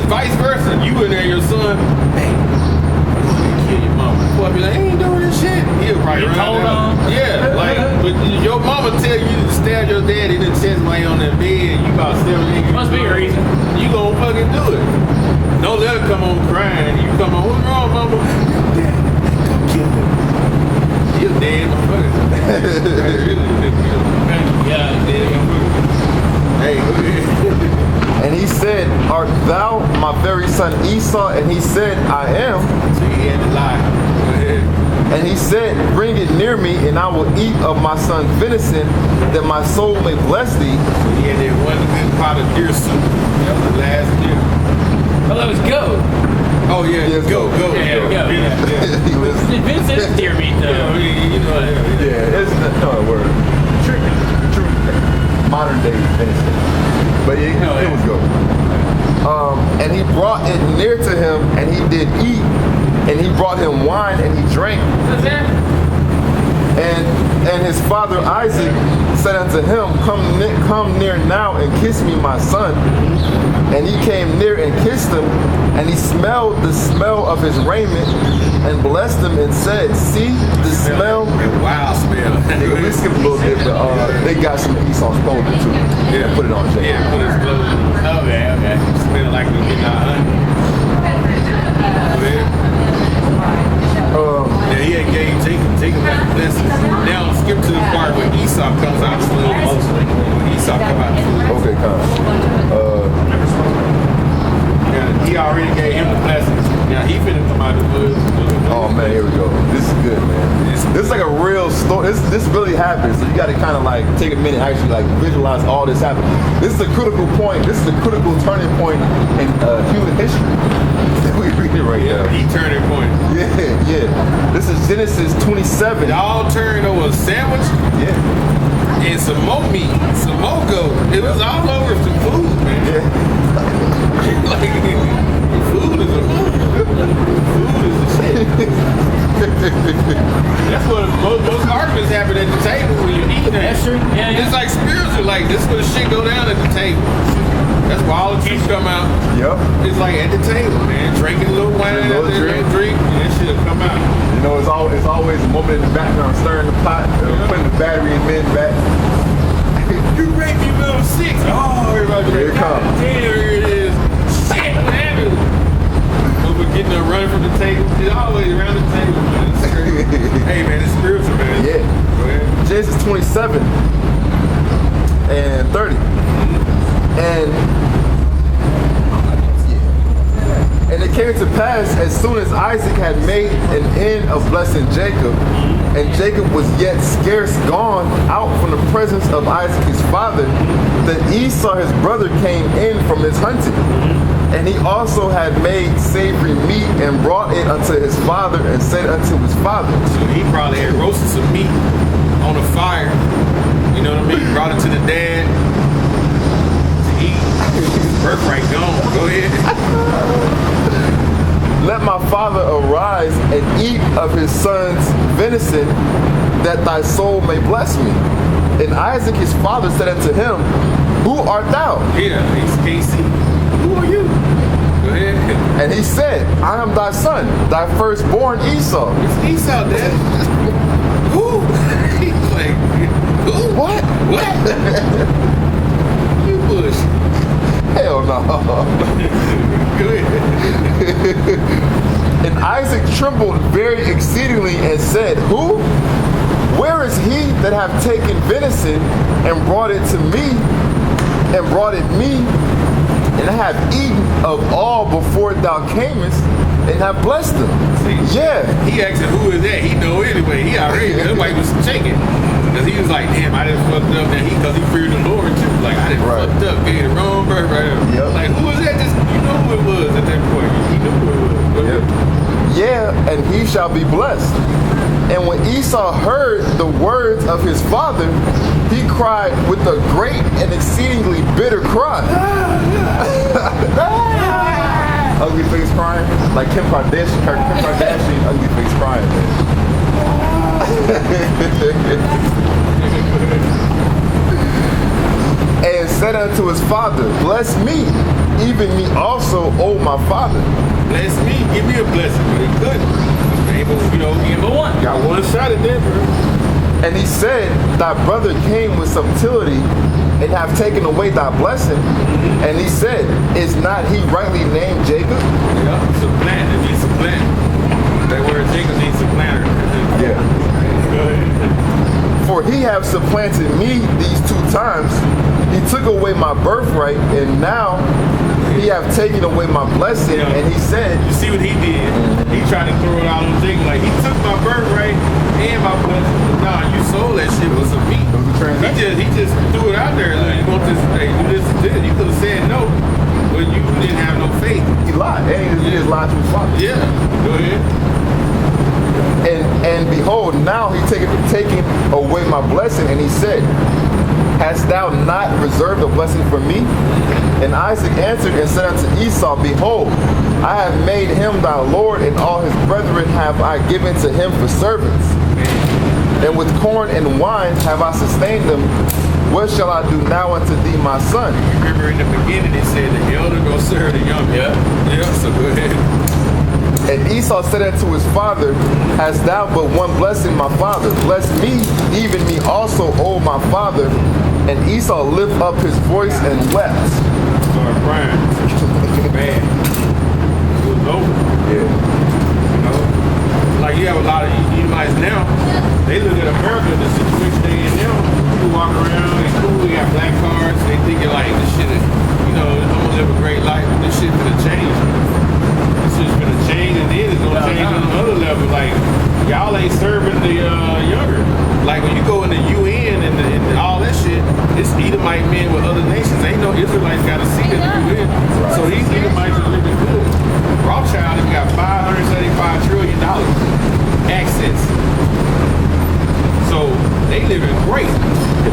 vice versa. You in there, your son, hey, kill your mama. Boy, be like, I ain't doing this shit. He'll probably run out. Yeah, like, but your mama tell you to stab your dad in the chest while you on that bed. You about 7 niggas. Must be a reason. You gonna fucking do it. Don't let her come on crying. You come on, what's wrong, mama? Dad, come kill him. You're dead, motherfucker. Yeah, dead, motherfucker. Hey, go ahead. And he said, art thou my very son Esau? And he said, I am. So he had to lie. Go ahead. And he said, bring it near me, and I will eat of my son's venison, that my soul may bless thee. So he had that one good pot of deer soup. That was the last deer. Oh, that was goat. Oh, yeah, yes, go. Yeah, go. He was, Vincent is deer meat, though. You know, yeah, it's no word. True modern day venison. But it was good. And he brought it near to him, and he did eat, and he brought him wine, and he drank. And his father Isaac said unto him, come near now and kiss me, my son. And he came near and kissed him, and he smelled the smell of his raiment, and blessed him and said, see the smell. Wild smell. We skipped a little bit, but they got some Esau's clothing too. Yeah, put it on Jay. Yeah, put his clothes. Okay. Smell like the midnight honey. Yeah, he had gave Jacob that blessing. Now skip to the part where Esau comes out slow mostly. When Esau come out. Okay, come. Yeah, he already gave him the blessings. Now he finna come out of the woods. Oh man, here we go. This is good, man. This is like a real story. This really happened. So you got to kind of like take a minute, actually like visualize all this happening. This is a critical point. This is a critical turning point in human history. We read it right here. He turning point. Yeah. This is Genesis 27. Y'all turned over a sandwich. Yeah. And some more meat, some more goat. It was all over some food, man. Yeah. Like, food is a shit. That's what most arguments happen at the table when you're eating. That's true. Yeah. It's like spiritual, like this where the shit go down at the table. That's why all the truths come out. Yep. It's like at the table, man. Drinking a little wine, a little drink, and that shit'll come out. You know, it's always a woman in the background stirring the pot, putting the battery in mid back. You raped me little 6. Oh, everybody. Here it comes. Damn, here it is. Shit, what happened? We're getting a run from the table. It's always around the table, man. Hey, man, it's spiritual, man. Yeah. Go ahead. Genesis 27 and 30. And it came to pass, as soon as Isaac had made an end of blessing Jacob, and Jacob was yet scarce gone out from the presence of Isaac his father, that Esau his brother came in from his hunting. And he also had made savory meat and brought it unto his father, and said unto his father. So he probably had roasted some meat on a fire. You know what I mean? Brought it to the dad to eat. Birthright gone. Go ahead. Let my father arise and eat of his son's venison, that thy soul may bless me. And Isaac his father said unto him, who art thou? Yeah, he's Casey. Who are you? Go ahead. And he said, I am thy son, thy firstborn Esau. It's Esau, Dad. Who? He's like, who? What? You bush. Hell no. Go ahead. And Isaac trembled very exceedingly and said, who? Where is he that hath taken venison and brought it to me, and brought it me, and I have eaten of all before thou camest, and have blessed them? See, yeah. He asked him, who is that? He know anyway. He already, everybody was shaking. Because he was like, damn, I done fucked up. And because he feared the Lord too. Like, I done fucked up, gave the wrong birth right there. Yep. Like, who was that? Just, you know who it was at that point. He knew who it was. Yep. Yeah, and he shall be blessed. And when Esau heard the words of his father, he cried with a great and exceedingly bitter cry. Ugly face crying, like Kim Kardashian, ugly face crying, man. And said unto his father, bless me. even me also, O my father. Bless me, give me a blessing, but he couldn't. Able, Give him one. got one shot at that, bro. And he said, thy brother came with subtlety and have taken away thy blessing. And he said, is not he rightly named Jacob? Yeah, supplant. It means supplant. That word Jacob means supplanter. Yeah. Go ahead. For he have supplanted me these 2 times. He took away my birthright, and now he have taken away my blessing. Yeah. And he said, You see what he did? He tried to throw it out on Jacob. Like, he took my birthright and my blessing. Nah, you sold that shit with some meat. He just threw it out there. Like, you want this, hey, do this, this. You could have said no, but you didn't have no faith. he lied. And he just lied to his father. Yeah, go ahead. And behold, now he taking away my blessing. And he said, hast thou not reserved a blessing for me? And Isaac answered and said unto Esau, behold, I have made him thy Lord, and all his brethren have I given to him for servants. And with corn and wine have I sustained them. What shall I do now unto thee, my son? Remember in the beginning it said the elder gonna serve the younger. Yeah, so go ahead. And Esau said unto his father, hast thou but one blessing, my father? Bless me, even me also, O my father. And Esau lifted up his voice and wept. Started crying. Man. It was over. Yeah. You know? Like you have a lot of Edomites now, they look at America, the situation they in now, people walk around, they cool, they got black cards, they thinking like this shit is, I'm gonna live a great life, but this shit's gonna change. This shit's gonna change, and then it's gonna change on another level. Like, y'all ain't serving the younger. Like when you go in the UN and all that shit, it's Edomite men with other nations. Ain't no Israelites got a seat in the UN. So these Edomites are living good. Rothschild has got $575 trillion access. So they living great.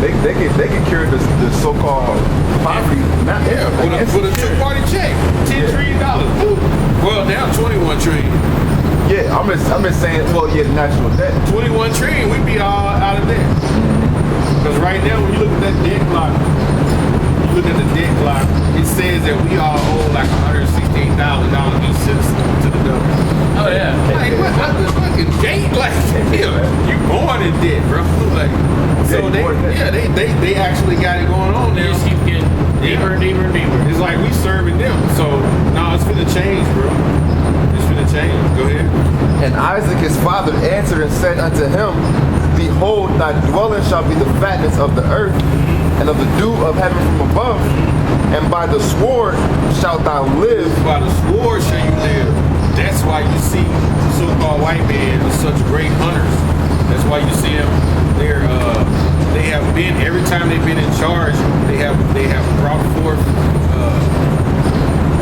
They can cure the so-called poverty. Yeah, with a 2-party check, $10 trillion. Well, now 21 trillion. Yeah, I'm just saying. Well, yeah, national debt. 21 trillion, we be all out of debt. Because right now, when you look at that debt clock, it says that we all owe like $168,000 each citizen to the government. Oh, yeah. Like, what the fucking date? Like, you born in debt, bro. Like, so they actually got it going on They now. just keep getting deeper and deeper and deeper. It's like we serving them. So, no, it's gonna change, bro. It's gonna change. Go ahead. And Isaac his father answered and said unto him, behold, thy dwelling shall be the fatness of the earth, and of the dew of heaven from above, and by the sword shalt thou live. By the sword shall you live. That's why you see so-called white men are such great hunters. That's why you see them. They have been, every time they've been in charge, they have brought forth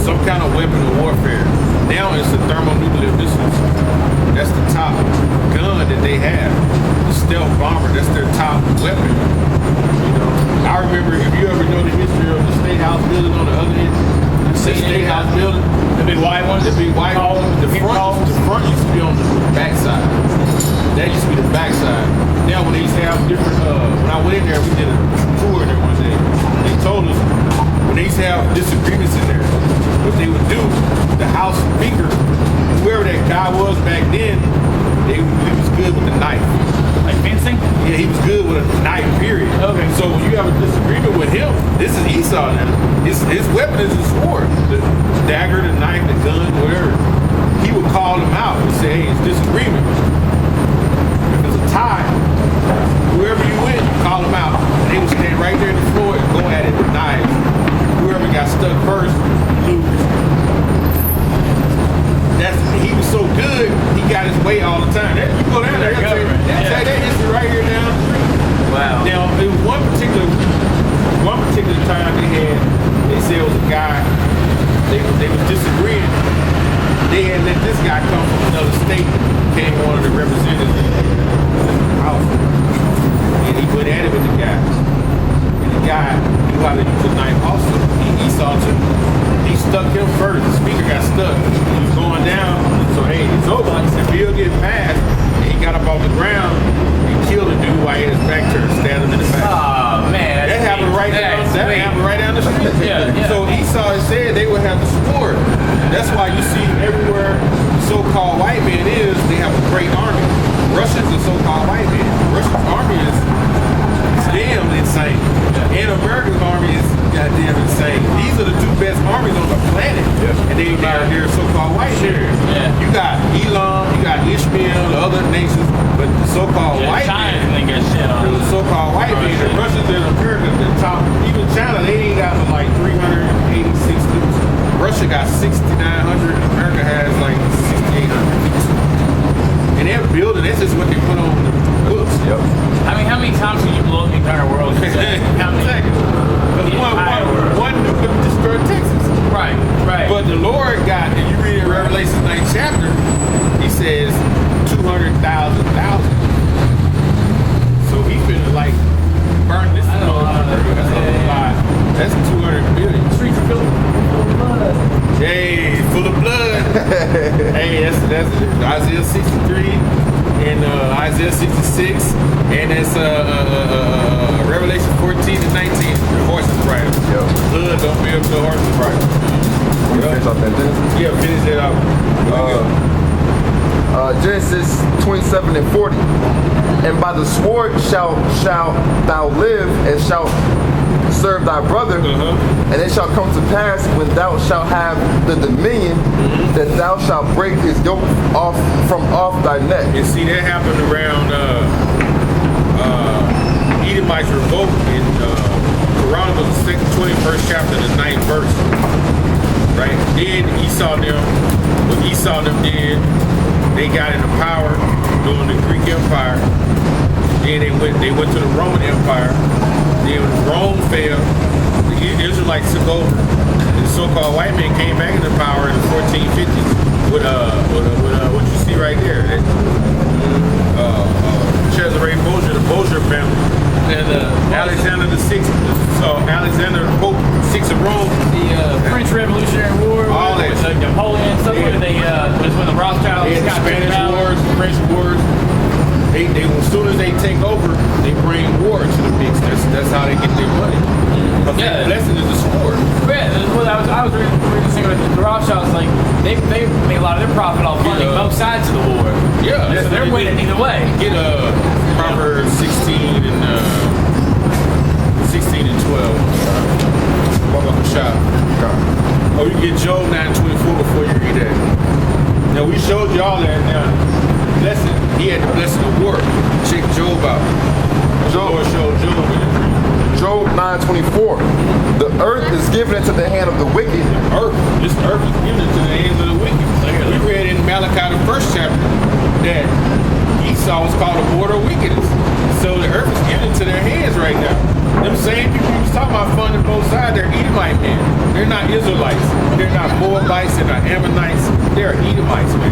some kind of weapon of warfare. Now it's the thermonuclear missiles. That's the top gun that they have. The stealth bomber, that's their top weapon. I remember, if you ever know the history of the State House building on the other end, the State House building, The big white one? the big white one, the front used to be on the backside. That used to be the backside. Now when they used to have different, when I went in there, we did a tour in there one day. They told us when they used to have disagreements in there, what they would do, the House Speaker, whoever that guy was back then, he was good with the knife. Like fencing? Yeah, he was good with a knife, period. Okay. So when you have a disagreement with him, this is Esau now. His weapon is a sword. The dagger, the knife, the gun, whatever. He would call them out and say, hey, it's disagreement. If it's a tie, whoever you win, you call them out. And they would stand right there in the floor and go at it with knives. Whoever got stuck first, lose. He was so good, he got his way all the time. You go down there, tell you that history right here down the street. Wow. Now, it was one particular time they said it was a guy, they was disagreeing. They had let this guy come from another state, came one of the representatives in the house. And he went at it with the guy. And the guy knew how to use a knife also. Esau too. He stuck him first. The speaker got stuck. He was going down. So, hey, it's over. He said, Bill getting past. And he got up off the ground and killed the dude while he had his back turned, stabbed him in the back. Oh, man. That happened right down. That Wait. happened right down the street. Yeah, yeah. So Esau had said they would have the sword. That's why you see everywhere so-called white man is, they have a great army. Russia's a so-called white man. Russia's army is damn insane. And America's army is goddamn insane. These are the two best armies on the planet. And they're so-called white men. Yeah. You got Elam, you got Ishmael, the other nations, but the so-called white China man, didn't get shit on. the so-called white man, the Russians and America, the top, even China, they ain't got like 386 troops. Russia got 6,900, America has like 6,800. And they're building, that's just what they put on the books. Yep. I mean, how many times can you blow up the entire world? How many? Exactly. One nuke could destroy Texas. Right. But the Lord got, and you read in Revelation 9th chapter, he says 200,000. So he finna like burn this. I know. That's a lot. That's 200 billion. Streets are filled with blood. Hey, full of blood. Hey, that's Isaiah 63 and Isaiah 66, and that's Revelation 14 and 19. The horses rider. Yep. Blood don't be up to the horses rider. You finish off that Genesis? Yeah, finish that out. Genesis 27 and 40. And by the sword shalt thou live, and shalt serve thy brother, and it shall come to pass when thou shalt have the dominion, that thou shalt break his yoke from off thy neck. And see, that happened around Edomites revolt in Chronicles, the 21st chapter, the 9th verse. Right? Then Esau them, what Esau them did, they got into power during the Greek Empire. Then they went to the Roman Empire. Then when Rome fell, the Israelites took over. And the so-called white men came back into power in the 1450s with what you see right there. Cesare Borgia, the Borgia family. And Alexander the Sixth, Alexander the Pope Sixth of Rome. The French Revolutionary War, All that. with like Napoleon and stuff. Yeah. Where they was when the Rothschilds They had the got Spanish taken out. Wars, the French Wars. They as soon as they take over, they bring war to the mix. That's how they get their money. Because Yeah. the blessing is the sword. Yeah, well, I was reading thing about the Rothschilds. Like they made a lot of their profit off funding both sides of the war. Yeah, so they're winning either way. Get Proverbs 16 and 12. Walk up the shop. Oh, you get Job 9:24 before you read that. Now we showed y'all that. Now, blessing. He had the blessing of war. Check Job out. The Lord showed Job in the dream. Job 9:24. The earth is given into the hand of the wicked. This earth is given into the hands of the wicked. We read in Malachi the first chapter that Esau was called a border of wickedness. So the earth is given into their hands right now. Them same people you was talking about funding both sides, they're Edomite men. They're not Israelites. They're not Moabites. They're not Ammonites. They're Edomites, man.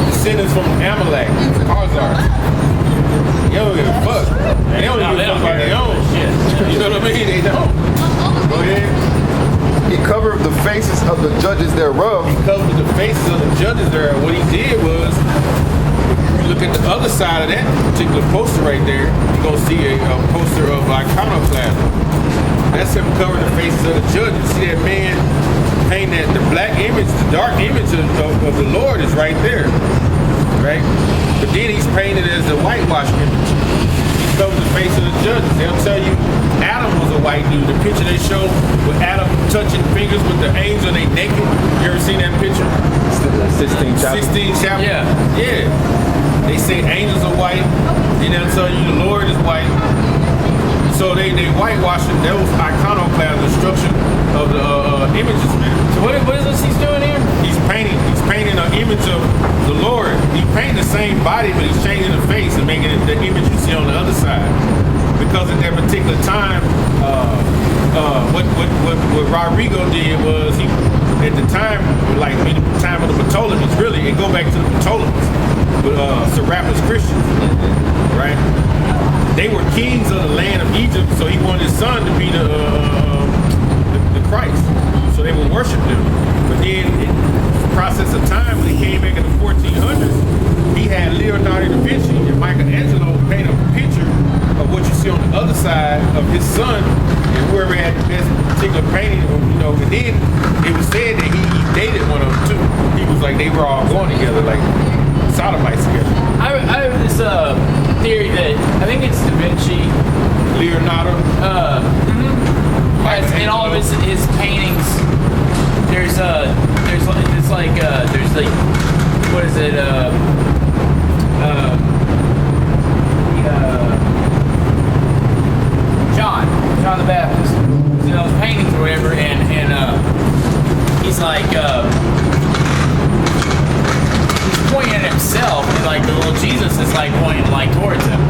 Descendants from Amalek, Hazar. They don't give a fuck. They don't even fuck about their own shit. You know what I mean? They don't. Go ahead. He covered the faces of the judges thereof. He covered the faces of the judges there. What he did was, if you look at the other side of that particular poster right there, you're going to see a poster of iconoclasm. That's him covering the faces of the judges. See that man painting that, the black image, the dark image of the Lord is right there. Right? But then he's painted as a whitewash image. He covers the face of the judges. They'll tell you Adam was a white dude. The picture they show with Adam touching fingers with the angel and they naked. You ever seen that picture? 16 chapter. 16 chapter. Yeah. They say angels are white. Then they'll tell you the Lord is white. So they whitewashing those iconoclasm, destruction of the images, man. So what is this he's doing here? He's painting an image of the Lord. He's painting the same body, but he's changing the face and making it the image you see on the other side. Because at that particular time, what Rodrigo did was he, at the time, like in the time of the Ptolemies, really, it go back to the Ptolemies, but Serapis Christians, right? They were kings of the land of Egypt, so he wanted his son to be the Christ. So they would worship him. But then, in the process of time, when he came back in the 1400s, he had Leonardo da Vinci and Michelangelo paint a picture of what you see on the other side of his son, and whoever had the best particular painting, and then it was said that he dated one of them too. He was like, they were all going together, like sodomites together. I have this theory that I think it's Da Vinci. Leonardo. In all of his paintings, there's what is it? John the Baptist. You know, his paintings or whatever, and he's like he's pointing at himself, and like the little Jesus is like pointing like towards him.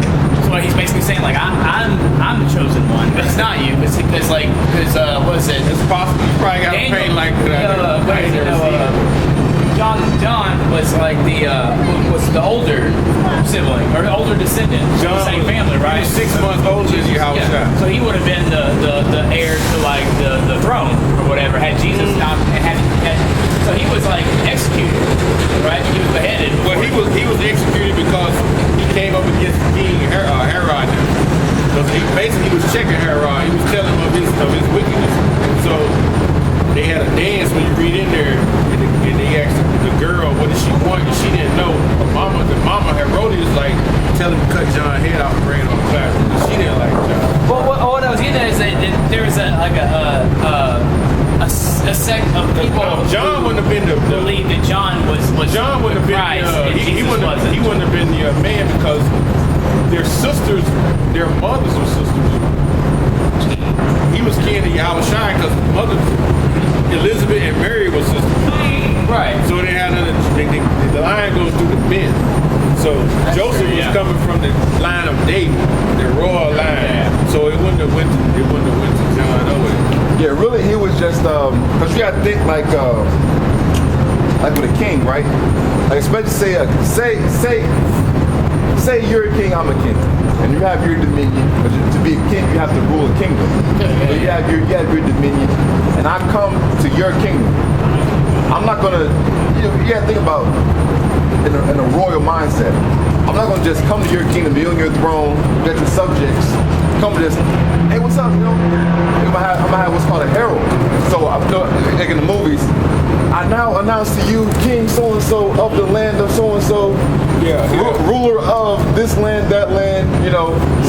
So he's basically saying like I'm the chosen one, but it's not you. It's because what is it? It's possible. You probably got to paint like that. John was like was the older sibling or the older descendant from the same family, right? He was 6 months older than you. So he would have been the heir to like the throne or whatever. Had Jesus not had so he was like executed, right? He was beheaded. Well, he was executed because he came up against King Herod. Because he was checking Herod. He was telling him of his wickedness. So they had a dance when you read in there, and they asked the girl what did she want, and she didn't know. The mama Herodias like tell him to cut John's head off and bring it on the platter. She didn't like John. Well, what I was getting at is that there was a sect of people. John wouldn't have been the believe that John was John wouldn't have been Christ, he wouldn't have been the man because their sisters, their mothers were sisters. He was kin to Yahushua because mothers Elizabeth and Mary were sisters. Right. So they had the line goes through the men. So that's Joseph was coming from the line of David, the royal line. Yeah. So it wouldn't have went to John Owen. Yeah, really, he was just because you got to think like with a king, right? Like especially say you're a king, I'm a king, and you have your dominion. But to be a king, you have to rule a kingdom. So you have your dominion, and I come to your kingdom. I'm not gonna. You got to think about in a royal mindset. I'm not gonna just come to your kingdom, be on your throne, get your subjects. Come to this. Hey, what's up? I'm gonna have what's called a herald. So like in the movies, I now announce to you, King so and so of the land of so and so, ruler of this land, that land.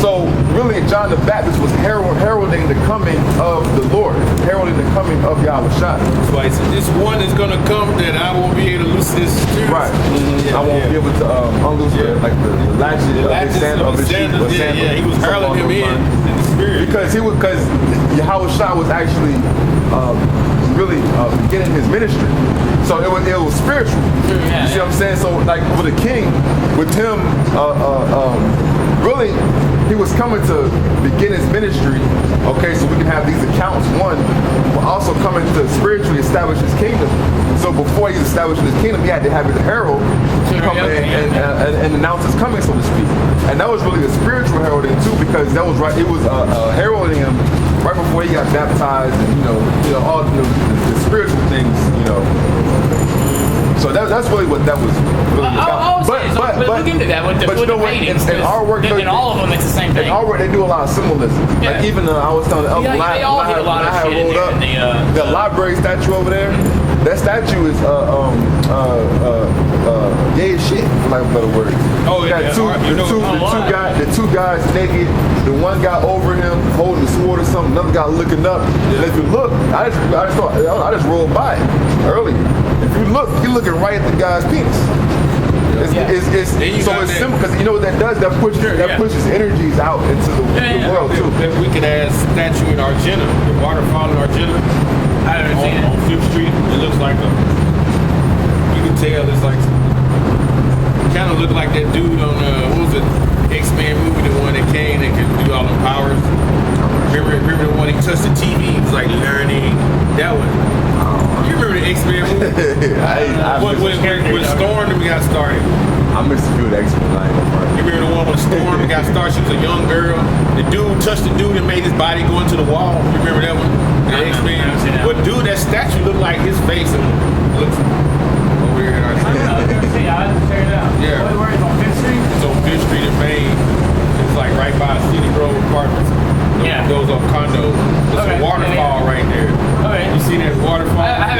So really, John the Baptist was heralding the coming of the Lord, heralding the coming of Yahushua. That's why he said, this one is gonna come that I won't be able to loose this spirit. Right. I won't be able to unloose the latches of his sandals. He was hurling him in the spirit because Yahushua was actually really beginning his ministry. So it was spiritual. You see what I'm saying? So like with a king, with him, really he was coming to begin his ministry. Okay, so we can have these accounts. One, but also coming to spiritually establish his kingdom. So before he established his kingdom, he had to have his herald come and announce his coming, so to speak. And that was really a spiritual heralding too, because that was right. It was heralding him right before he got baptized, and all the spiritual things, So that's really what that was really about. But look into that with the paintings. In our work, in all of them, it's the same thing. In our work, they do a lot of symbolism. Yeah. Like even I was telling the other they all hit a lot of shit in there. The library statue over there. That statue is gay as shit, for lack of better words. Oh, yeah. The two guys naked. The one guy over him holding the sword or something. Another guy looking up. And if you look, I just rolled by it earlier. If you look, you're looking right at the guy's penis. It's simple because you know what that does? That pushes energies out into the world too. That wicked ass statue in Argentina, the waterfall in Argentina. I haven't seen it. On 5th Street, it looks like you can tell it's like kind of look like that dude on what was it, X-Men movie, the one that came that could do all the powers. Remember the one he touched the TV? He was like learning that one. You remember the X-Men movie? When Storm got started. I missed a few of the X-Men. You remember the one when Storm got started? She was a young girl. The dude touched the dude and made his body go into the wall. You remember that one? The X-Men. But dude, that statue looked like his face and looks over here in our I have to check it out. Yeah. Where is it, on 5th Street? It's on 5th Street in Maine. It's like right by City Grove Apartments. Yeah. Goes on condos. There's Okay. a waterfall right there. Okay. You see that waterfall?